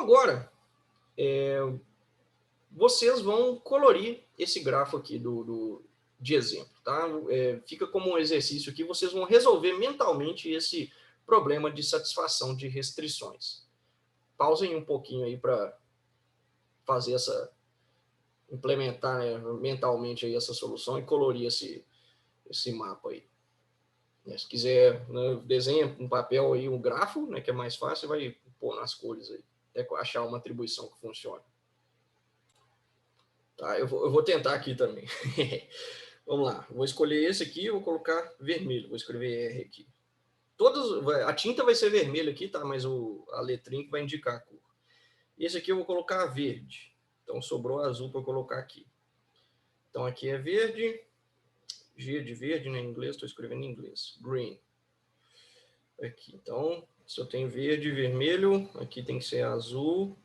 agora, vocês vão colorir esse grafo aqui de exemplo, tá? Fica como um exercício aqui, vocês vão resolver mentalmente esse problema de satisfação de restrições. Pausem um pouquinho aí para fazer implementar, né, mentalmente aí essa solução e colorir esse mapa aí. Se quiser, né, desenha um papel aí, um grafo, né, que é mais fácil, vai pôr nas cores aí, até achar uma atribuição que funcione. Tá, eu vou tentar aqui também. Vamos lá, vou escolher esse aqui, vou colocar vermelho, vou escrever R aqui. A tinta vai ser vermelha aqui, tá? Mas a letrinha que vai indicar a cor. Esse aqui eu vou colocar verde. Então sobrou azul para eu colocar aqui. Então aqui é verde, G de verde, né? Em inglês, estou escrevendo em inglês. Green. Aqui, então, se eu tenho verde e vermelho, aqui tem que ser azul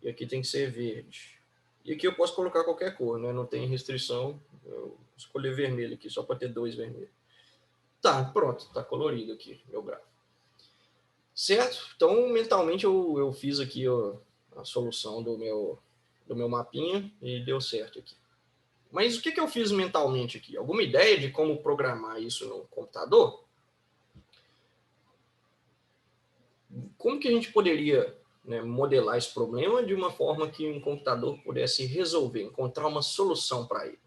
e aqui tem que ser verde. E aqui eu posso colocar qualquer cor, né? Não tem restrição. Eu escolhi vermelho aqui, só para ter 2 vermelhos. Tá, pronto, tá colorido aqui meu gráfico. Certo? Então, mentalmente eu fiz aqui a solução do meu mapinha e deu certo aqui. Mas o que eu fiz mentalmente aqui? Alguma ideia de como programar isso no computador? Como que a gente poderia, né, modelar esse problema de uma forma que um computador pudesse resolver, encontrar uma solução para ele?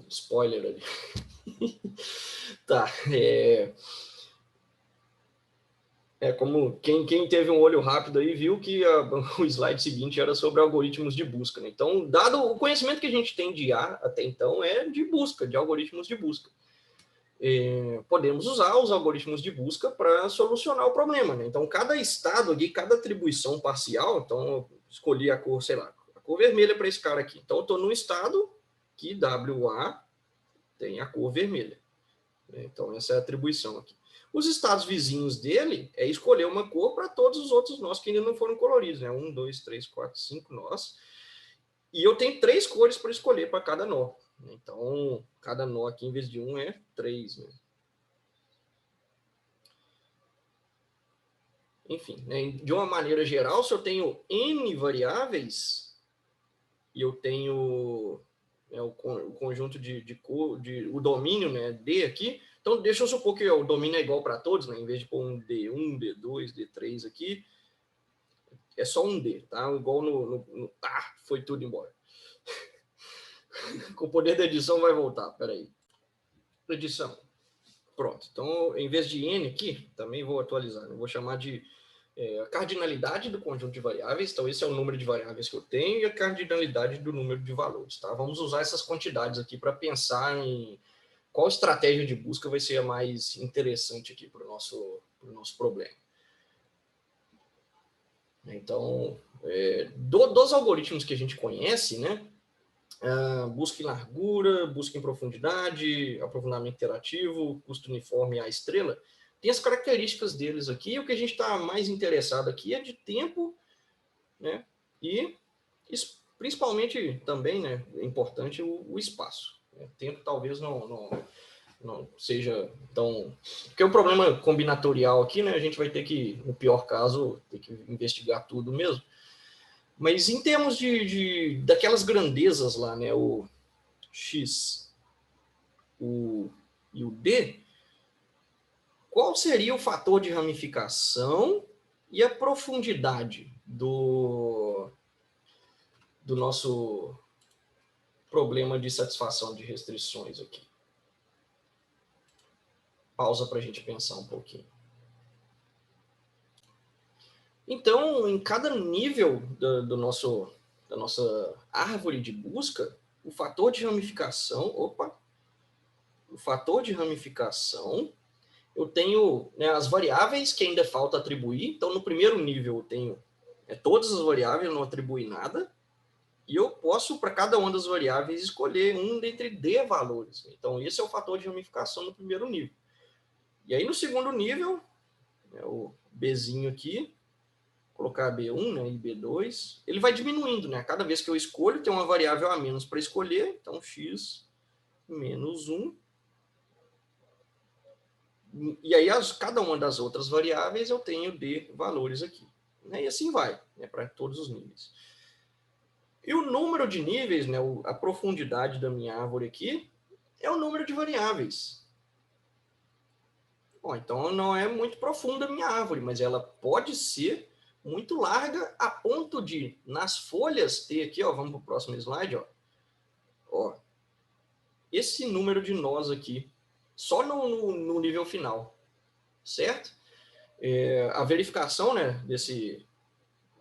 Spoiler ali. Tá, como quem teve um olho rápido aí viu que o slide seguinte era sobre algoritmos de busca, né? Então, dado o conhecimento que a gente tem de IA até então é de busca, de algoritmos de busca. Podemos usar os algoritmos de busca para solucionar o problema, né? Então, cada estado aqui, cada atribuição parcial, então eu escolhi a cor, sei lá, a cor vermelha para esse cara aqui. Então, eu estou num estado que WA tem a cor vermelha. Então, essa é a atribuição aqui. Os estados vizinhos dele é escolher uma cor para todos os outros nós que ainda não foram coloridos, né? 1, 2, 3, 4, 5 nós. E eu tenho 3 cores para escolher para cada nó. Então, cada nó aqui, em vez de 1, é 3, né? Enfim, né? De uma maneira geral, se eu tenho N variáveis, e eu tenho o conjunto de cor, o domínio, né, D aqui, então deixa eu supor que o domínio é igual para todos, né, em vez de pôr um D1, D2, D3 aqui, é só um D, tá? Igual foi tudo embora. Com o poder da edição vai voltar, peraí. Edição. Pronto, então em vez de N aqui, também vou atualizar, né? Vou chamar de a cardinalidade do conjunto de variáveis, então esse é o número de variáveis que eu tenho, e a cardinalidade do número de valores, tá? Vamos usar essas quantidades aqui para pensar em qual estratégia de busca vai ser a mais interessante aqui para o nosso problema. Então, dos algoritmos que a gente conhece, né? Busca em largura, busca em profundidade, aprofundamento interativo, custo uniforme A estrela, tem as características deles aqui. O que a gente está mais interessado aqui é de tempo, né? E principalmente também, né, é importante o espaço. Tempo talvez não seja tão... Porque o problema combinatorial aqui, né, a gente vai ter que, no pior caso, ter que investigar tudo mesmo. Mas em termos daquelas grandezas lá, né, o X e o D, qual seria o fator de ramificação e a profundidade do nosso problema de satisfação de restrições aqui? Pausa para a gente pensar um pouquinho. Então, em cada nível da nossa árvore de busca, o fator de ramificação, eu tenho, né, as variáveis que ainda falta atribuir. Então, no primeiro nível, eu tenho todas as variáveis, eu não atribuí nada. E eu posso, para cada uma das variáveis, escolher um dentre D valores. Então, esse é o fator de ramificação no primeiro nível. E aí, no segundo nível, o Bzinho aqui, colocar B1, né, e B2, ele vai diminuindo, né? Cada vez que eu escolho, tem uma variável a menos para escolher. Então, x menos 1 E aí, cada uma das outras variáveis eu tenho de valores aqui. Né? E assim vai, né, para todos os níveis. E o número de níveis, né, a profundidade da minha árvore aqui, é o número de variáveis. Bom, então não é muito profunda a minha árvore, mas ela pode ser muito larga a ponto de, nas folhas, ter aqui, ó, vamos para o próximo slide, ó, esse número de nós aqui, só no nível final, certo? A verificação, né,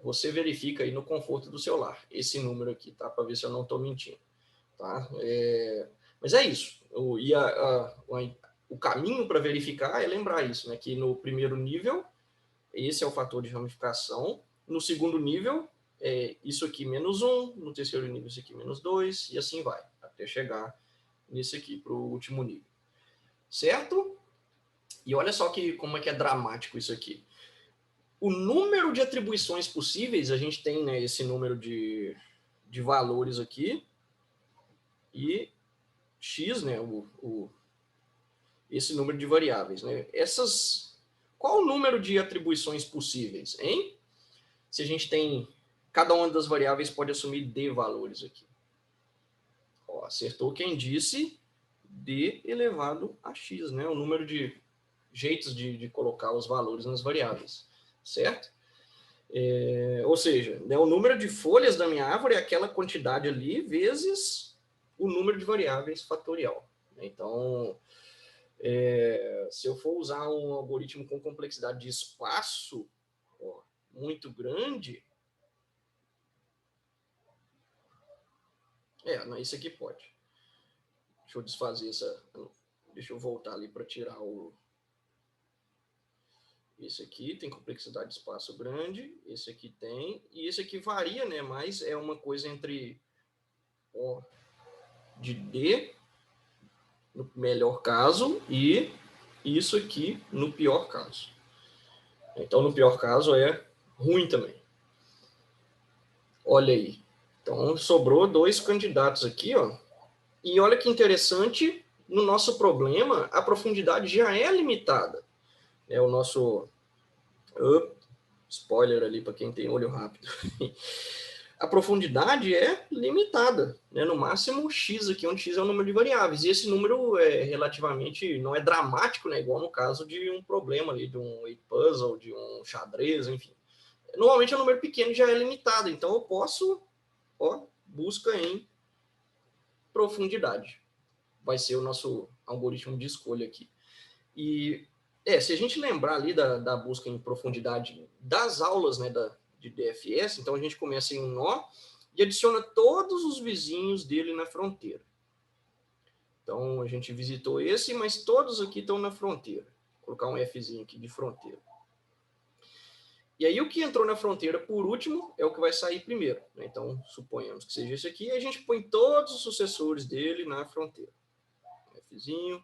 você verifica aí no conforto do seu lar, esse número aqui, tá? Para ver se eu não estou mentindo, tá? Mas é isso. O caminho para verificar é lembrar isso, né? Que no primeiro nível, esse é o fator de ramificação. No segundo nível, isso aqui menos 1. No terceiro nível, isso aqui menos 2. E assim vai, até chegar nesse aqui, para o último nível. Certo? E olha só como é que é dramático isso aqui. O número de atribuições possíveis, a gente tem, né, esse número de valores aqui. E x, né, esse número de variáveis. Né? Qual o número de atribuições possíveis, hein? Se a gente tem... Cada uma das variáveis pode assumir d valores aqui. Ó, acertou quem disse d elevado a x, né? O número de jeitos de colocar os valores nas variáveis, certo? Ou seja, né, o número de folhas da minha árvore é aquela quantidade ali vezes o número de variáveis fatorial. Então, se eu for usar um algoritmo com complexidade de espaço muito grande, não, isso aqui pode. Deixa eu desfazer essa... Deixa eu voltar ali para tirar esse aqui tem complexidade de espaço grande, esse aqui tem, e esse aqui varia, né? Mas é uma coisa entre O de D, no melhor caso, e isso aqui no pior caso. Então, no pior caso, é ruim também. Olha aí. Então, sobrou 2 candidatos aqui, ó. E olha que interessante, no nosso problema, a profundidade já é limitada. É o nosso... spoiler ali para quem tem olho rápido. A profundidade é limitada, né? No máximo x aqui, onde x é o número de variáveis. E esse número é relativamente, não é dramático, né? Igual no caso de um problema ali, de um 8 puzzle, de um xadrez, enfim. Normalmente é um número pequeno já é limitado, então eu posso, busca em profundidade. Vai ser o nosso algoritmo de escolha aqui. E se a gente lembrar ali da busca em profundidade das aulas, né, de DFS, então a gente começa em um nó e adiciona todos os vizinhos dele na fronteira. Então a gente visitou esse, mas todos aqui estão na fronteira. Vou colocar um Fzinho aqui de fronteira. E aí o que entrou na fronteira por último é o que vai sair primeiro. Né? Então suponhamos que seja esse aqui, e a gente põe todos os sucessores dele na fronteira. Fzinho,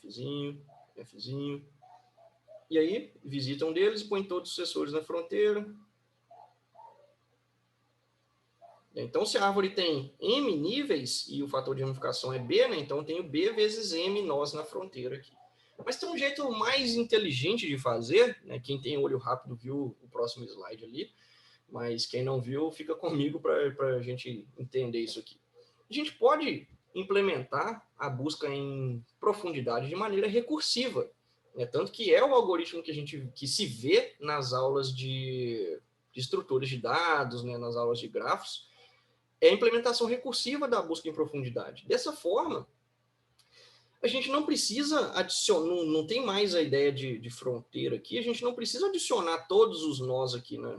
Fzinho, Fzinho. E aí, visita um deles e põe todos os sucessores na fronteira. Então, se a árvore tem m níveis e o fator de ramificação é b, né? Então eu tenho b vezes m nós na fronteira aqui. Mas tem um jeito mais inteligente de fazer, né? Quem tem olho rápido viu o próximo slide ali, mas quem não viu, fica comigo para a gente entender isso aqui. A gente pode implementar a busca em profundidade de maneira recursiva. Tanto que é o algoritmo que se vê nas aulas de estruturas de dados, né, nas aulas de grafos, é a implementação recursiva da busca em profundidade. Dessa forma, a gente não precisa adicionar, não tem mais a ideia de fronteira aqui, a gente não precisa adicionar todos os nós aqui, né,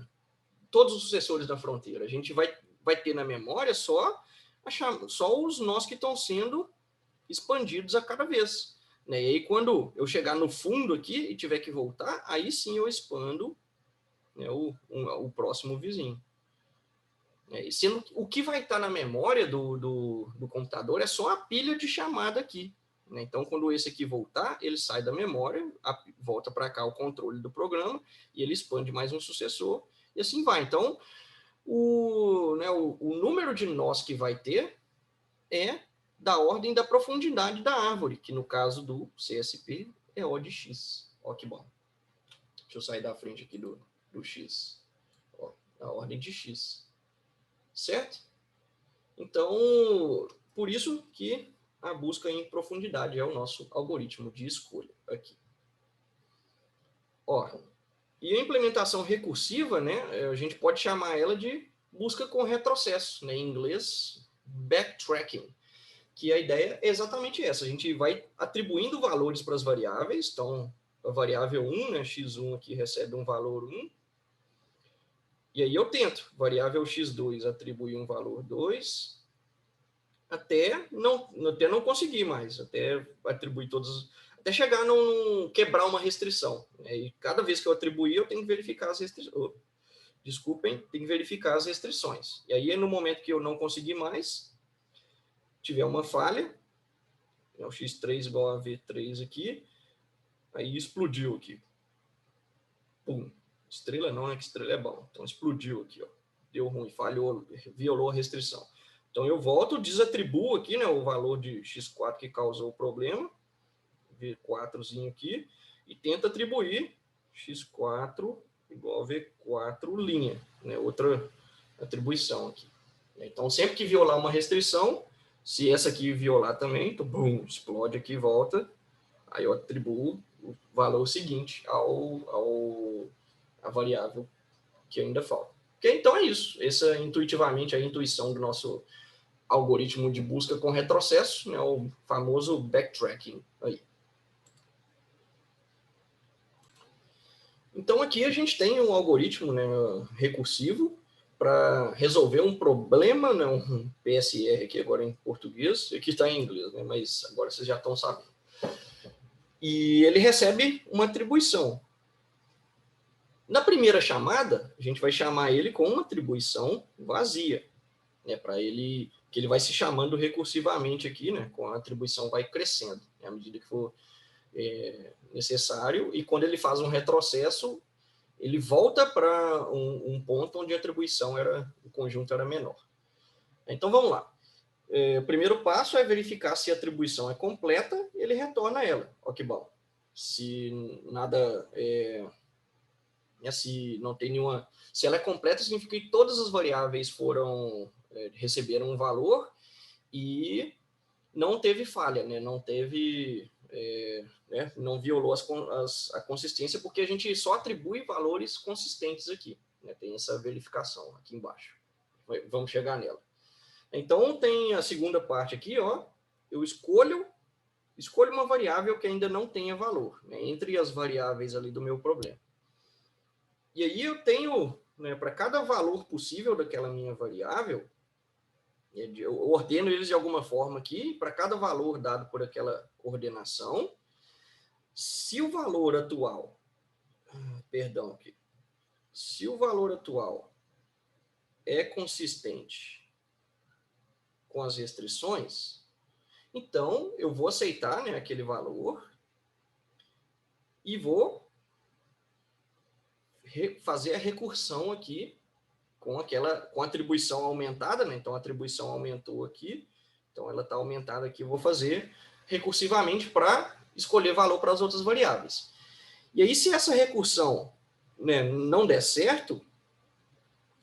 todos os sucessores da fronteira. A gente vai ter na memória só os nós que estão sendo expandidos a cada vez. Né? E aí, quando eu chegar no fundo aqui e tiver que voltar, aí sim eu expando, né, o próximo vizinho. E sendo o que vai estar na memória do computador é só a pilha de chamada aqui. Né? Então, quando esse aqui voltar, ele sai da memória, volta para cá o controle do programa, e ele expande mais um sucessor, e assim vai. Então, o número de nós que vai ter é da ordem da profundidade da árvore, que no caso do CSP é O de x. Ó que bom. Deixa eu sair da frente aqui do x. Ó, a ordem de x. Certo? Então, por isso que a busca em profundidade é o nosso algoritmo de escolha aqui. Ó, e a implementação recursiva, né, a gente pode chamar ela de busca com retrocesso, né, em inglês, backtracking, que a ideia é exatamente essa. A gente vai atribuindo valores para as variáveis, então a variável 1, né, x1 aqui recebe um valor 1, e aí eu tento, variável x2 atribuir um valor 2, até não conseguir mais, até atribuir todos, até chegar num quebrar uma restrição. E cada vez que eu atribuir, eu tenho que verificar as restrições. Desculpem, tem que verificar as restrições. E aí, no momento que eu não conseguir mais, tiver uma falha, o x3 igual a v3 aqui, aí explodiu aqui. Pum. Estrela não, que estrela é bom. Então, explodiu aqui, ó. Deu ruim, falhou, violou a restrição. Então, eu volto, desatribuo aqui, né, o valor de x4 que causou o problema, v4zinho aqui, e tento atribuir x4 igual a v4 linha, né, outra atribuição aqui. Então, sempre que violar uma restrição, se essa aqui violar também, então, bum, explode aqui e volta, aí eu atribuo o valor seguinte a variável que ainda falta. Okay? Então é isso. Essa é intuitivamente a intuição do nosso algoritmo de busca com retrocesso, né, o famoso backtracking. Aí. Então aqui a gente tem um algoritmo, né, recursivo para resolver um problema, né, um PSR aqui agora em português, aqui está em inglês, né, mas agora vocês já estão sabendo. E ele recebe uma atribuição. Na primeira chamada, a gente vai chamar ele com uma atribuição vazia, né, para ele que ele vai se chamando recursivamente aqui, né, com a atribuição vai crescendo, né, à medida que for necessário, e quando ele faz um retrocesso, ele volta para um ponto onde a atribuição o conjunto era menor. Então vamos lá. O primeiro passo é verificar se a atribuição é completa, ele retorna ela. Ó que bom. Se nada se não tem nenhuma, se ela é completa, significa que todas as variáveis receberam um valor e não teve falha, né? Não teve, né? Não violou a consistência, porque a gente só atribui valores consistentes aqui, né? Tem essa verificação aqui embaixo. Vamos chegar nela. Então tem a segunda parte aqui, ó. Eu escolho uma variável que ainda não tenha valor, né? Entre as variáveis ali do meu problema. E aí eu tenho, né, para cada valor possível daquela minha variável, eu ordeno eles de alguma forma aqui, para cada valor dado por aquela ordenação, se o valor atual, se o valor atual é consistente com as restrições, então eu vou aceitar, né, aquele valor e vou fazer a recursão aqui com a atribuição aumentada, né? Então a atribuição aumentou aqui, então ela está aumentada aqui, eu vou fazer recursivamente para escolher valor para as outras variáveis. E aí, se essa recursão, né, não der certo,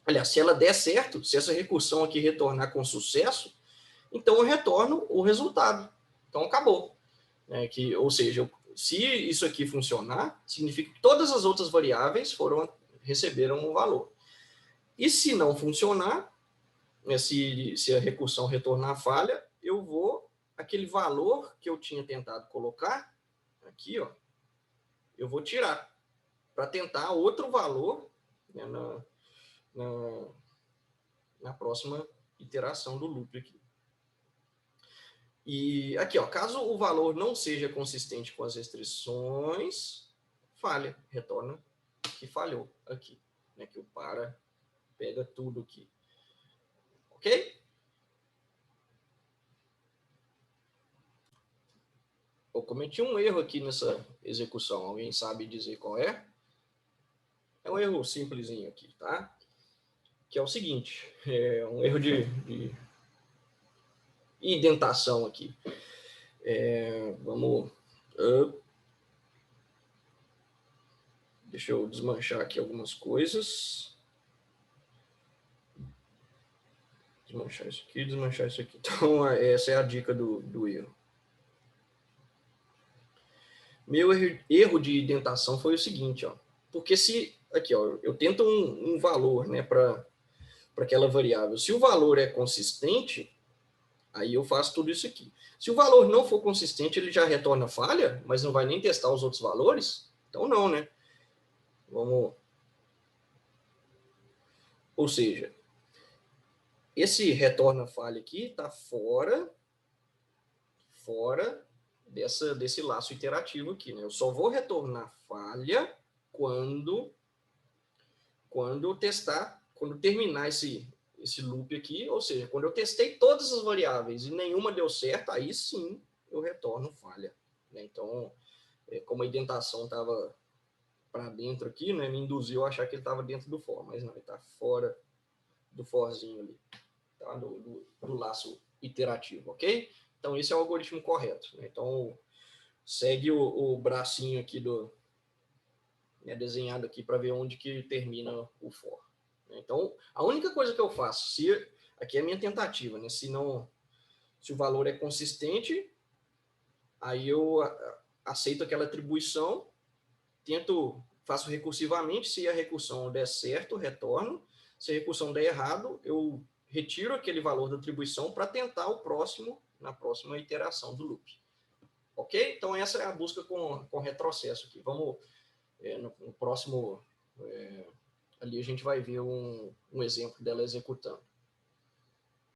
aliás, se ela der certo, se essa recursão aqui retornar com sucesso, então eu retorno o resultado. Então acabou. Ou seja, se isso aqui funcionar, significa que todas as outras variáveis receberam um valor. E se não funcionar, se a recursão retornar falha, eu vou, aquele valor que eu tinha tentado colocar, aqui, ó, eu vou tirar, para tentar outro valor, né, na próxima iteração do loop aqui. E aqui, ó, caso o valor não seja consistente com as restrições, falha, retorna que falhou aqui, né, que o para pega tudo aqui. Ok? Eu cometi um erro aqui nessa execução. Alguém sabe dizer qual é? É um erro simplesinho aqui, tá? Que é o seguinte, é um erro de indentação aqui. Vamos... Deixa eu desmanchar aqui algumas coisas. Desmanchar isso aqui, desmanchar isso aqui. Então, essa é a dica do erro. Meu erro de indentação foi o seguinte, ó. Porque se, aqui, ó, eu tento um valor, né, para aquela variável. Se o valor é consistente, aí eu faço tudo isso aqui. Se o valor não for consistente, ele já retorna falha, mas não vai nem testar os outros valores? Então, não, né? Vamos... Ou seja, esse retorna falha aqui está fora desse laço iterativo aqui, né? Eu só vou retornar falha quando testar, quando terminar esse loop aqui, ou seja, quando eu testei todas as variáveis e nenhuma deu certo, aí sim eu retorno falha, né? Então, como a indentação estava para dentro aqui, né, me induziu a achar que ele estava dentro do for, mas não, ele está fora do forzinho ali, tá? do laço iterativo, ok? Então, esse é o algoritmo correto, né? Então, segue o bracinho aqui desenhado aqui para ver onde que termina o for. Então, a única coisa que eu faço, aqui é a minha tentativa, né? Se o valor é consistente, aí eu aceito aquela atribuição, faço recursivamente, se a recursão der certo, retorno. Se a recursão der errado, eu retiro aquele valor da atribuição para tentar na próxima iteração do loop. Ok? Então, essa é a busca com retrocesso aqui. Vamos, no próximo, ali a gente vai ver um exemplo dela executando.